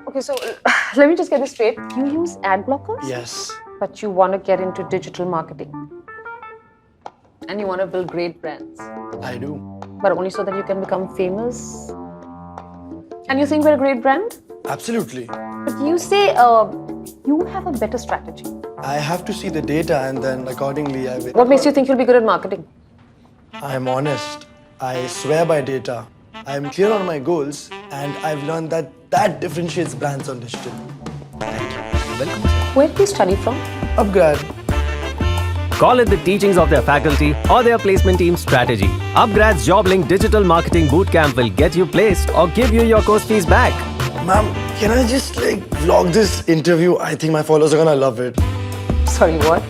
Okay, so let me just get this straight. You use ad blockers? Yes. But you want to get into digital marketing. And you want to build great brands. I do. But only so that you can become famous. And you think we're a great brand? Absolutely. But you say you have a better strategy. I have to see the data and then accordingly I will. What makes you think you'll be good at marketing? I'm honest. I swear by data. I'm clear on my goals and I've learned that differentiates brands on digital. Welcome, sir. Where did you study from? upGrad. Call it the teachings of their faculty or their placement team's strategy. upGrad's job-linked digital marketing bootcamp will get you placed or give you your course fees back. Ma'am, can I just vlog this interview? I think my followers are gonna love it. Sorry, what?